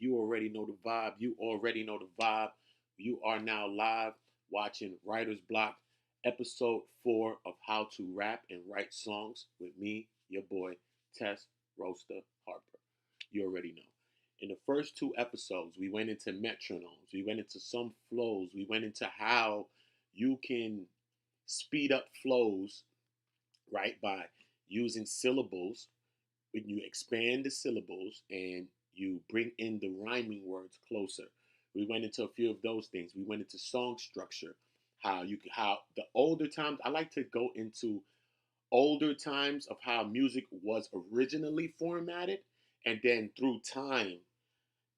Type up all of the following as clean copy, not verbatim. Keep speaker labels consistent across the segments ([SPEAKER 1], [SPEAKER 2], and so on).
[SPEAKER 1] You already know the vibe. You already know the vibe. You are now live watching Writer's Block, episode 4 of How to Rap and Write Songs with me, your boy, Tess ROASTA Harper. You already know. In the first 2 episodes, we went into metronomes, we went into some flows, we went into how you can speed up flows, right, by using syllables. When you expand the syllables and you bring in the rhyming words closer. We went into a few of those things. We went into song structure, how the older times. I like to go into older times of how music was originally formatted, and then through time,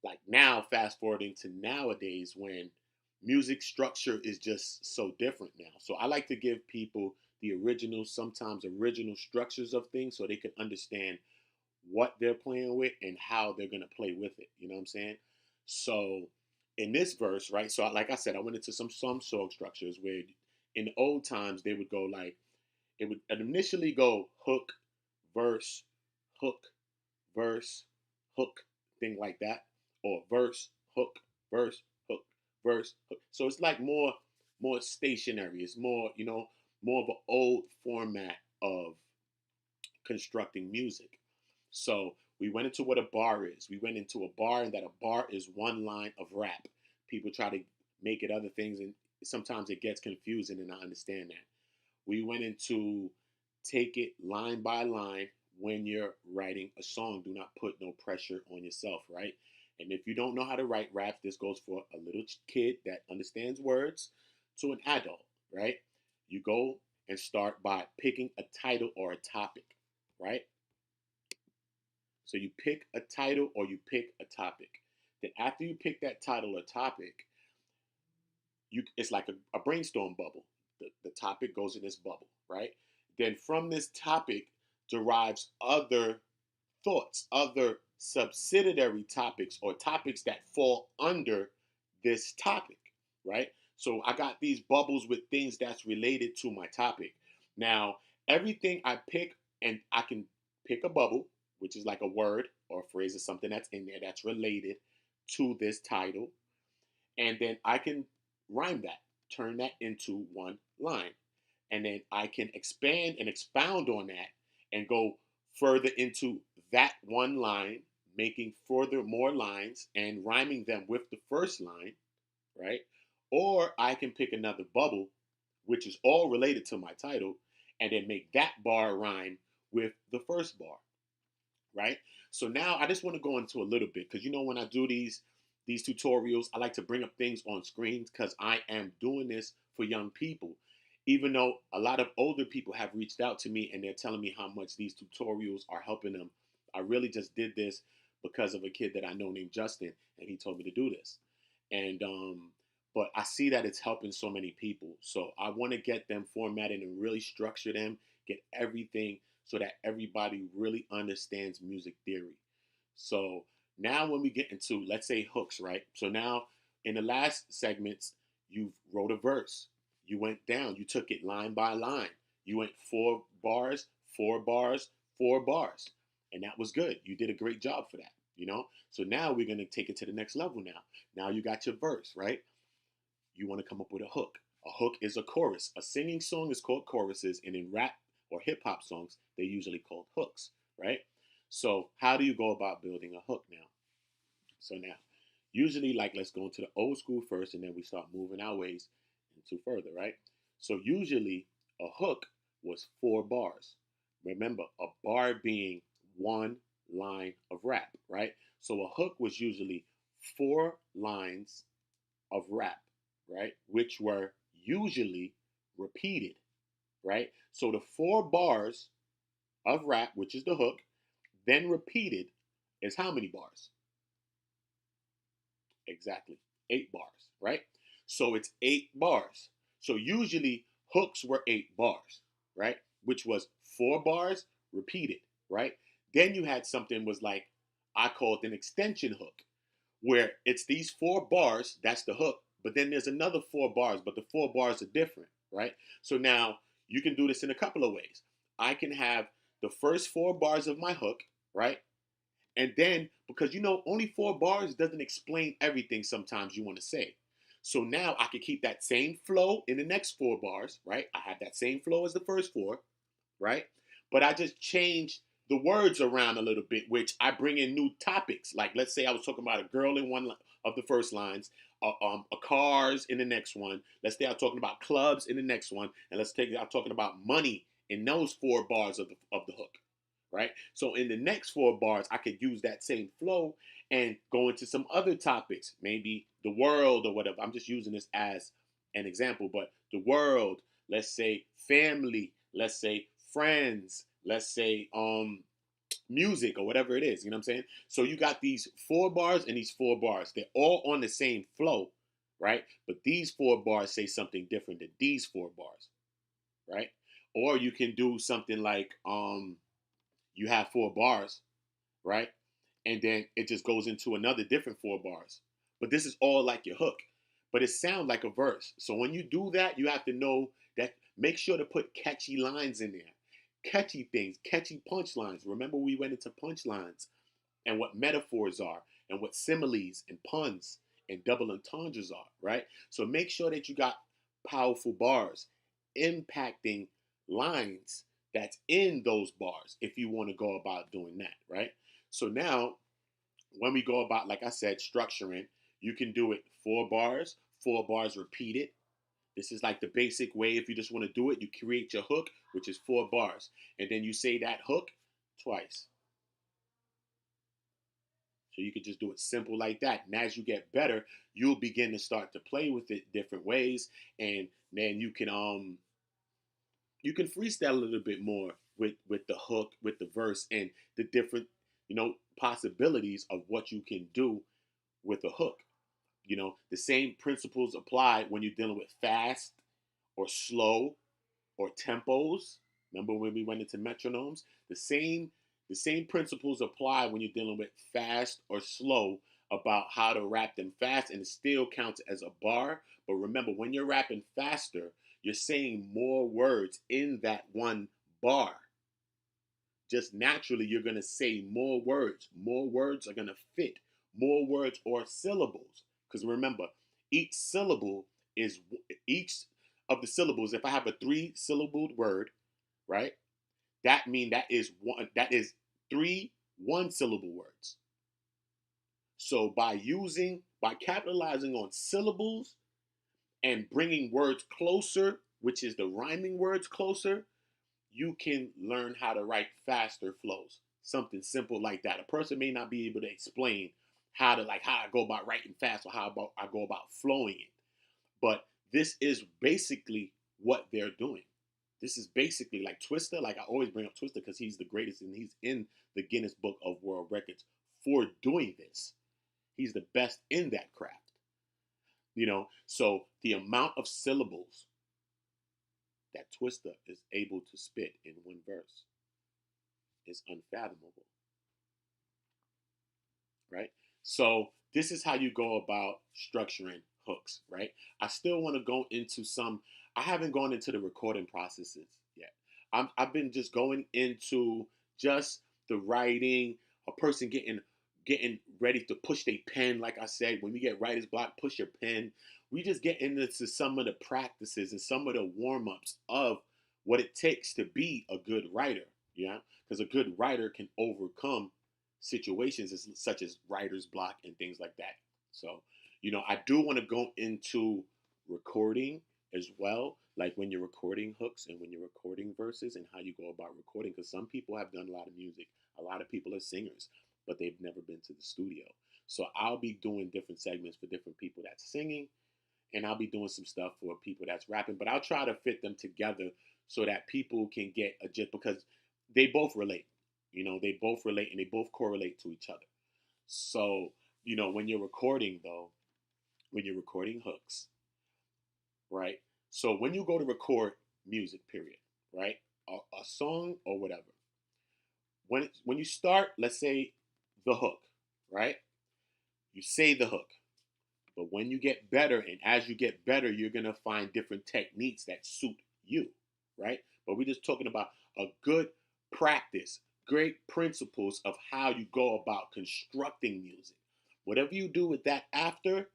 [SPEAKER 1] like now, fast forwarding to nowadays when music structure is just so different now. So I like to give people the original, sometimes original structures of things so they can understand what they're playing with and how they're gonna play with it. You know what I'm saying? So in this verse, right? So like I said, I went into some song structures where in the old times they would go like it would initially go hook, verse, hook, verse, hook, thing like that, or verse, hook, verse, hook, verse, hook. So it's like more stationary. It's more more of an old format of constructing music. So we went into what a bar is. We went into a bar, and that a bar is one line of rap. People try to make it other things, and sometimes it gets confusing, and I understand that. We went into take it line by line when you're writing a song. Do not put no pressure on yourself, right? And if you don't know how to write raps, this goes for a little kid that understands words to an adult, right? You go and start by picking a title or a topic, right? So you pick a title or you pick a topic. Then after you pick that title or topic, it's like a brainstorm bubble. The topic goes in this bubble, right? Then from this topic derives other thoughts, other subsidiary topics or topics that fall under this topic, right? So I got these bubbles with things that's related to my topic. Now, everything I pick, and I can pick a bubble, which is like a word or a phrase or something that's in there that's related to this title. And then I can rhyme that, turn that into one line. And then I can expand and expound on that and go further into that one line, making further more lines and rhyming them with the first line, right? Or I can pick another bubble, which is all related to my title, and then make that bar rhyme with the first bar, right? So now I just want to go into a little bit because when I do these tutorials, I like to bring up things on screens because I am doing this for young people. Even though a lot of older people have reached out to me and they're telling me how much these tutorials are helping them, I really just did this because of a kid that I know named Justin, and he told me to do this. And but I see that it's helping so many people, so I want to get them formatted and really structure them, get everything so that everybody really understands music theory. So now when we get into, let's say, hooks, right? So now in the last segments, you wrote a verse. You went down, you took it line by line. You went 4 bars, 4 bars, 4 bars. And that was good. You did a great job for that. So now we're going to take it to the next level now. Now you got your verse, right? You want to come up with a hook. A hook is a chorus. A singing song is called choruses, and in rap or hip hop songs, they're usually called hooks, right? So how do you go about building a hook now? So now, usually, like, let's go into the old school first, and then we start moving our ways into further, right? So usually, a hook was 4 bars. Remember, a bar being one line of rap, right? So a hook was usually 4 lines of rap, right? Which were usually repeated, right? So the 4 bars of rap, which is the hook, then repeated is how many bars? Exactly. 8 bars, right? So it's 8 bars. So usually hooks were 8 bars, right? Which was 4 bars repeated, right? Then you had something was like, I call it an extension hook, where it's these 4 bars, that's the hook, but then there's another 4 bars, but the 4 bars are different, right? So now you can do this in a couple of ways. I can have the first 4 bars of my hook, right? And then Because only 4 bars doesn't explain everything sometimes you want to say. So now I could keep that same flow in the next 4 bars, right? I have that same flow as the first 4, right? But I just change the words around a little bit, which I bring in new topics. Like, let's say I was talking about a girl in one of the first lines, cars in the next one. Let's say I'm talking about clubs in the next one, and I'm talking about money in those 4 bars of the hook, right? So in the next 4 bars, I could use that same flow and go into some other topics, maybe the world or whatever. I'm just using this as an example, but the world, let's say family, let's say friends, let's say music or whatever it is. You know what I'm saying? So you got these 4 bars and these 4 bars. They're all on the same flow, right? But these 4 bars say something different than these 4 bars, right? Or you can do something like you have 4 bars, right? And then it just goes into another different 4 bars. But this is all like your hook. But it sounds like a verse. So when you do that, you have to know that, make sure to put catchy lines in there. Catchy things, catchy punchlines. Remember, we went into punchlines and what metaphors are and what similes and puns and double entendres are, right? So make sure that you got powerful bars impacting lines that's in those bars if you want to go about doing that, right? So now, when we go about, like I said, structuring, you can do it 4 bars, 4 bars repeated. This is like the basic way. If you just want to do it, you create your hook, which is 4 bars. And then you say that hook twice. So you can just do it simple like that. And as you get better, you'll begin to start to play with it different ways. And then you can freestyle a little bit more with the hook, with the verse, and the different, possibilities of what you can do with a hook. The same principles apply when you're dealing with fast or slow or tempos. Remember when we went into metronomes? The same principles apply when you're dealing with fast or slow, about how to rap them fast, and it still counts as a bar. But remember, when you're rapping faster, you're saying more words in that one bar. Just naturally, you're going to say more words. More words are going to fit. More words or syllables. Because remember, each syllable is each of the syllables. If I have a 3-syllabled word, right? That is 3 1-syllable words. So by capitalizing on syllables and bringing words closer, which is the rhyming words closer, you can learn how to write faster flows. Something simple like that. A person may not be able to explain how I go about writing fast, or how I go about flowing it. But this is basically what they're doing. This is basically like Twista. Like, I always bring up Twista because he's the greatest, and he's in the Guinness Book of World Records for doing this. He's the best in that craft. So the amount of syllables that Twista is able to spit in one verse is unfathomable, right? So this is how you go about structuring hooks, right? I still want to go into I haven't gone into the recording processes yet. I've been just going into just the writing, a person getting ready to push their pen. Like I said, when we get writer's block, push your pen. We just get into some of the practices and some of the warm-ups of what it takes to be a good writer, yeah? Because a good writer can overcome situations such as writer's block and things like that. So, I do want to go into recording as well, like when you're recording hooks and when you're recording verses and how you go about recording, because some people have done a lot of music. A lot of people are singers, but they've never been to the studio. So I'll be doing different segments for different people that's singing, and I'll be doing some stuff for people that's rapping, but I'll try to fit them together so that people can get a gist, because they both relate. They both relate and they both correlate to each other. So, when you're recording hooks, right? So when you go to record music, period, right? A song or whatever. When you start, let's say the hook, right? You say the hook. But when you get better, and as you get better, you're going to find different techniques that suit you, right? But we're just talking about a good practice, great principles of how you go about constructing music. Whatever you do with that after,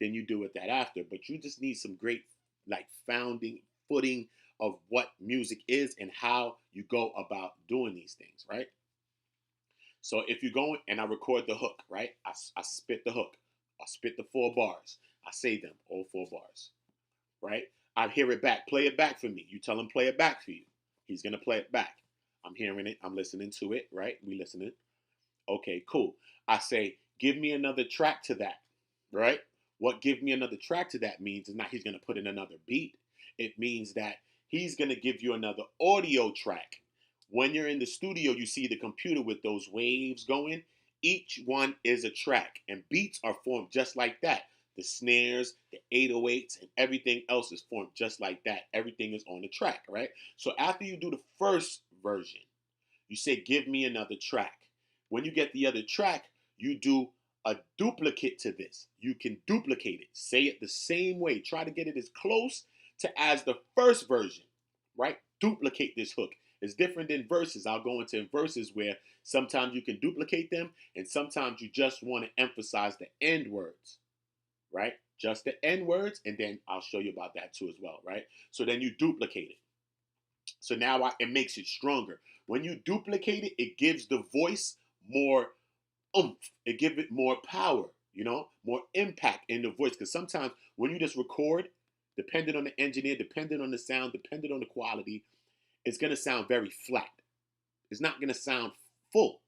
[SPEAKER 1] then you do with that after. But you just need some great like founding footing of what music is and how you go about doing these things, right? So if you go and I record the hook, right? I spit the hook. I spit the 4 bars. I say them, all 4 bars, right? I hear it back. Play it back for me. You tell him play it back for you. He's gonna play it back. I'm hearing it. I'm listening to it, right? We listening. Okay, cool. I say, give me another track to that, right? What give me another track to that means is not he's gonna put in another beat. It means that he's gonna give you another audio track. When you're in the studio, you see the computer with those waves going. Each one is a track, and beats are formed just like that. The snares, the 808s, and everything else is formed just like that. Everything is on the track, right? So after you do the first version, you say, give me another track. When you get the other track, you do a duplicate to this. You can duplicate it. Say it the same way. Try to get it as close to as the first version, right? Duplicate this hook. It's different than verses. I'll go into verses where sometimes you can duplicate them and sometimes you just want to emphasize the end words, right? Just the end words, and then I'll show you about that too as well, right? So then you duplicate it. So now it makes it stronger. When you duplicate it, it gives the voice more oomph. It gives it more power, more impact in the voice. Because sometimes when you just record, depending on the engineer, depending on the sound, depending on the quality, it's going to sound very flat. It's not going to sound full.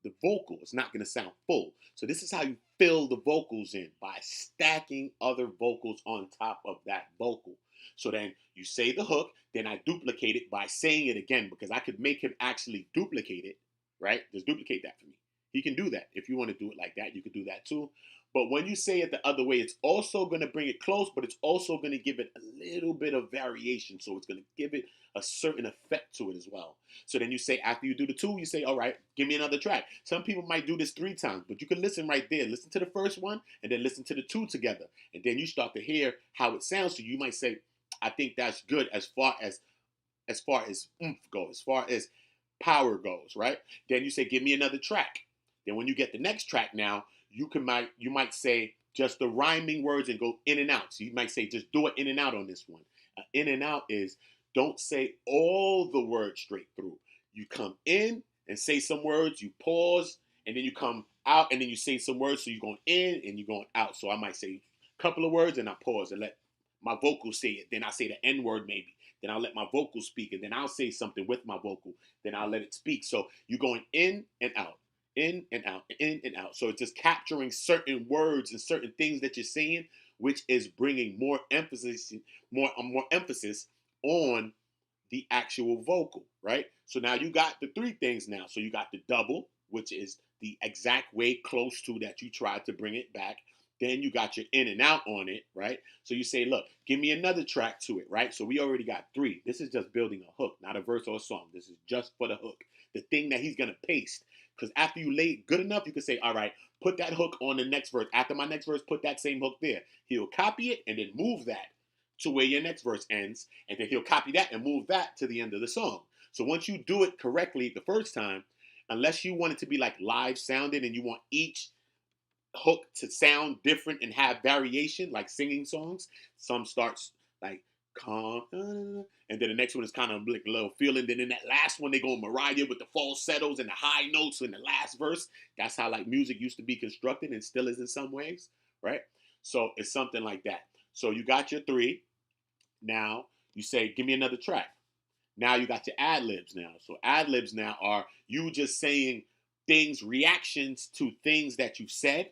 [SPEAKER 1] The vocal is not going to sound full. So this is how you fill the vocals in, by stacking other vocals on top of that vocal. So then you say the hook, then I duplicate it by saying it again, because I could make him actually duplicate it, right? Just duplicate that for me. He can do that. If you want to do it like that, you could do that too. But when you say it the other way, it's also going to bring it close, but it's also going to give it a little bit of variation. So it's going to give it a certain effect to it as well. So then you say, after you do the 2, you say, all right, give me another track. Some people might do this 3 times, but you can listen right there. Listen to the first one and then listen to the 2 together. And then you start to hear how it sounds to you. You might say, I think that's good as far as oomph goes, as far as power goes, right? Then you say, give me another track. Then when you get the next track now, you might say just the rhyming words and go in and out. So you might say, just do it in and out on this one. In and out is, don't say all the words straight through. You come in and say some words, you pause, and then you come out and then you say some words. So you're going in and you're going out. So I might say a couple of words and I pause and let my vocals say it. Then I say the N word maybe. Then I'll let my vocals speak, and then I'll say something with my vocal. Then I'll let it speak. So you're going in and out, in and out, in and out. So it's just capturing certain words and certain things that you're saying, which is bringing more emphasis, more emphasis on the actual vocal, right? So now you got the 3 things now. So you got the double, which is the exact way close to that you tried to bring it back. Then you got your in and out on it, right? So you say, look, give me another track to it, right? So we already got 3. This is just building a hook, not a verse or a song. This is just for the hook, the thing that he's going to paste. Because after you lay it good enough, you can say, all right, put that hook on the next verse. After my next verse, put that same hook there. He'll copy it and then move that to where your next verse ends. And then he'll copy that and move that to the end of the song. So once you do it correctly the first time, unless you want it to be like live sounding and you want each hook to sound different and have variation, like singing songs. Some starts like calm, and then the next one is kind of like a little feeling. Then in that last one, they go Mariah with the falsettos and the high notes in the last verse. That's how like music used to be constructed and still is in some ways, right? So it's something like that. So you got your 3. Now you say, give me another track. Now you got your ad libs now. So ad libs now are you just saying things, reactions to things that you've said,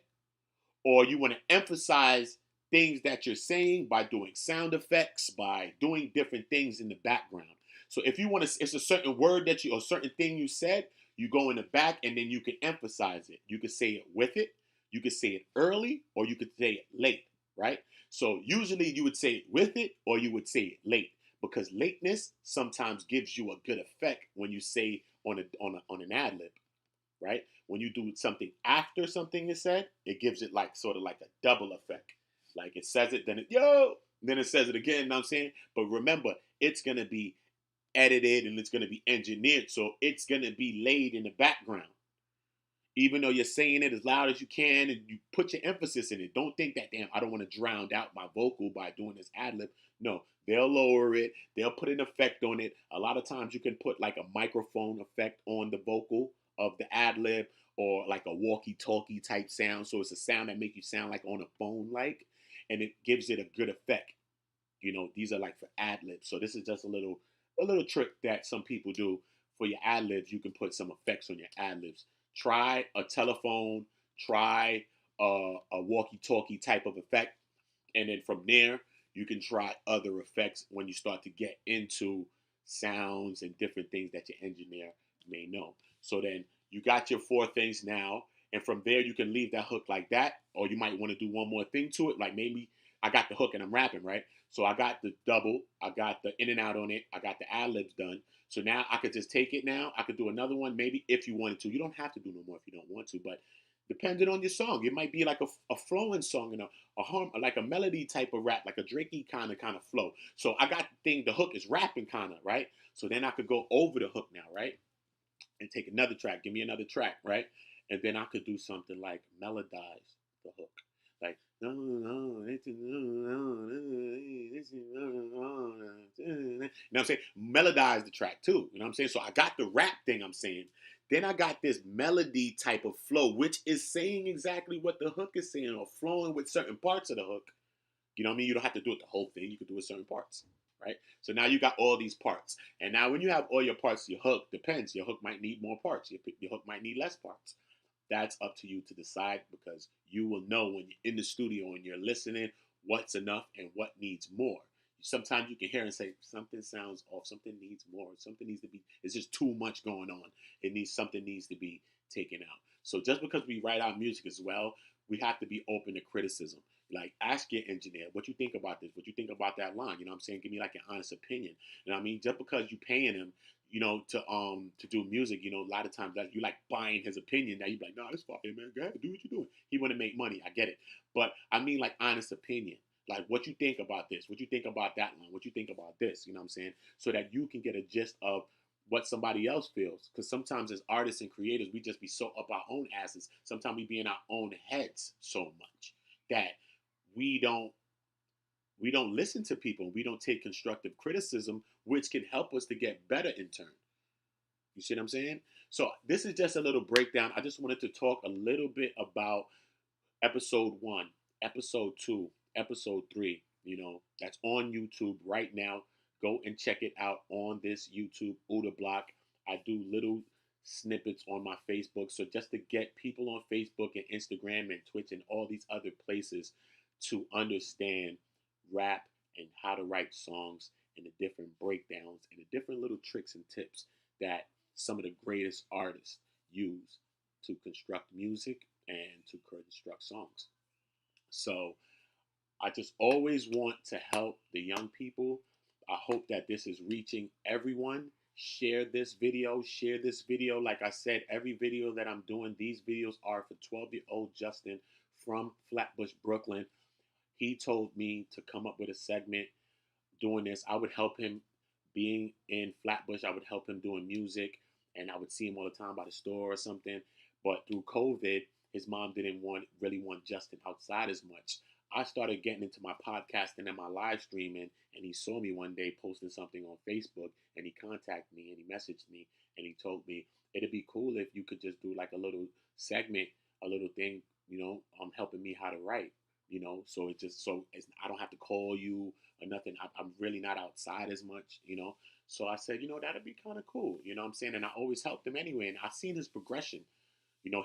[SPEAKER 1] or you want to emphasize things that you're saying by doing sound effects, by doing different things in the background. So if you want to, it's a certain word that you, or certain thing you said, you go in the back and then you can emphasize it. You can say it with it, you could say it early, or you could say it late, right? So usually you would say it with it, or you would say it late, because lateness sometimes gives you a good effect when you say on an ad lib, right? When you do something after something is said, it gives it like sort of like a double effect. Like it says it, then it says it again, you know what I'm saying? But remember, it's gonna be edited and it's going to be engineered. So it's going to be laid in the background. Even though you're saying it as loud as you can and you put your emphasis in it. Don't think that, damn, I don't want to drown out my vocal by doing this ad lib. No, they'll lower it. They'll put an effect on it. A lot of times you can put like a microphone effect on the vocal of the ad lib, or like a walkie-talkie type sound. So it's a sound that makes you sound like on a phone like, and it gives it a good effect. These are like for ad libs. So this is just a little trick that some people do for your ad libs. You can put some effects on your ad libs. Try a telephone, try a walkie-talkie type of effect, and then from there you can try other effects when you start to get into sounds and different things that your engineer may know. So then you got your four things now, and from there you can leave that hook like that, or you might want to do one more thing to it. Like maybe I got the hook and I'm rapping, right? So I got the double, I got the in and out on it, I got the ad libs done. So now I could just take it now. I could do another one maybe if you wanted to. You don't have to do no more if you don't want to, but depending on your song, it might be like a flowing song and a harm, like a melody type of rap, like a Drakey kind of flow. So I got the hook is rapping kind of, right? So then I could go over the hook now, right? And take another track, give me another track, right? And then I could do something like melodize the hook. Like, no, no, you know what I'm saying? Melodize the track too. You know what I'm saying? So I got the rap thing I'm saying. Then I got this melody type of flow, which is saying exactly what the hook is saying, or flowing with certain parts of the hook. You know what I mean? You don't have to do it the whole thing. You can do it certain parts, right? So now you got all these parts. And now when you have all your parts, your hook depends. Your hook might need more parts. Your hook might need less parts. That's up to you to decide, because you will know when you're in the studio and you're listening what's enough and what needs more. Sometimes you can hear and say something sounds off, something needs more, something needs to be. It's just too much going on. Something needs to be taken out. So just because we write our music as well, we have to be open to criticism. Like, ask your engineer what you think about this, what you think about that line. You know what I'm saying? Give me like an honest opinion. You know what I mean? Just because you paying him, to do music, a lot of times that you like buying his opinion. Now you be like, no, this fucking man, go ahead, do what you're doing. He want to make money. I get it. But I mean like honest opinion. Like, what you think about this, what you think about that line, what you think about this, you know what I'm saying? So that you can get a gist of what somebody else feels. Because sometimes as artists and creators, we just be so up our own asses. Sometimes we be in our own heads so much that we don't listen to people. We don't take constructive criticism, which can help us to get better in turn. You see what I'm saying? So this is just a little breakdown. I just wanted to talk a little bit about episode 1, episode 2, episode 3. That's on YouTube right now. Go and check it out on this YouTube, BLOKK. I do little snippets on my Facebook. So just to get people on Facebook and Instagram and Twitch and all these other places to understand rap and how to write songs and the different breakdowns and the different little tricks and tips that some of the greatest artists use to construct music and to construct songs. So I just always want to help the young people. I hope that this is reaching everyone. Share this video. Share this video. Like I said, every video that I'm doing, these videos are for 12-year-old Justin from Flatbush, Brooklyn. He told me to come up with a segment doing this. I would help him being in Flatbush. I would help him doing music, and I would see him all the time by the store or something. But through COVID, his mom didn't really want Justin outside as much. I started getting into my podcasting and my live streaming, and he saw me one day posting something on Facebook, and he contacted me and he messaged me and he told me it'd be cool if you could just do like a little segment, a little thing, helping me how to write. So I don't have to call you or nothing. I'm really not outside as much. So I said, that'd be kind of cool. You know what I'm saying? And I always helped him anyway. And I've seen his progression.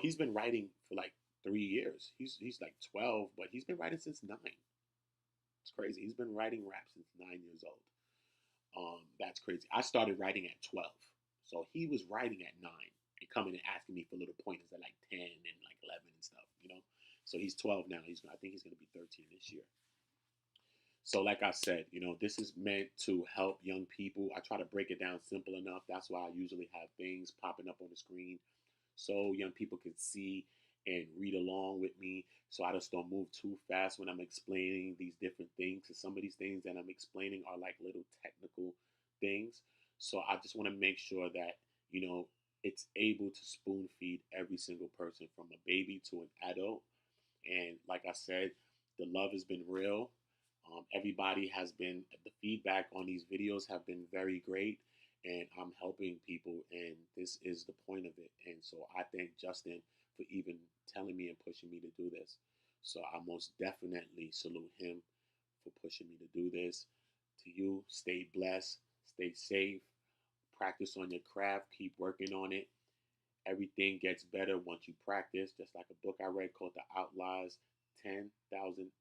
[SPEAKER 1] He's been writing for like 3 years. He's like 12, but he's been writing since 9. It's crazy. He's been writing rap since 9 years old. That's crazy. I started writing at 12. So he was writing at 9 and coming and asking me for little pointers at like 10 and like 11 and stuff. So he's 12 now. I think he's going to be 13 this year. So like I said, this is meant to help young people. I try to break it down simple enough. That's why I usually have things popping up on the screen so young people can see and read along with me. So I just don't move too fast when I'm explaining these different things. Because some of these things that I'm explaining are like little technical things. So I just want to make sure that, it's able to spoon feed every single person from a baby to an adult. And like I said, the love has been real. Everybody has been, the feedback on these videos have been very great, and I'm helping people, and this is the point of it. And so I thank Justin for even telling me and pushing me to do this. So I most definitely salute him for pushing me to do this. To you, stay blessed, stay safe, practice on your craft, keep working on it. Everything gets better once you practice. Just like a book I read called The Outliers, 10,000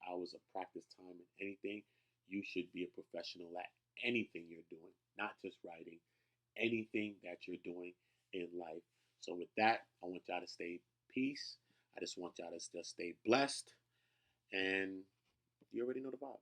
[SPEAKER 1] hours of practice time in anything. You should be a professional at anything you're doing, not just writing, anything that you're doing in life. So with that, I want y'all to stay peace. I just want y'all to just stay blessed. And you already know the vibe.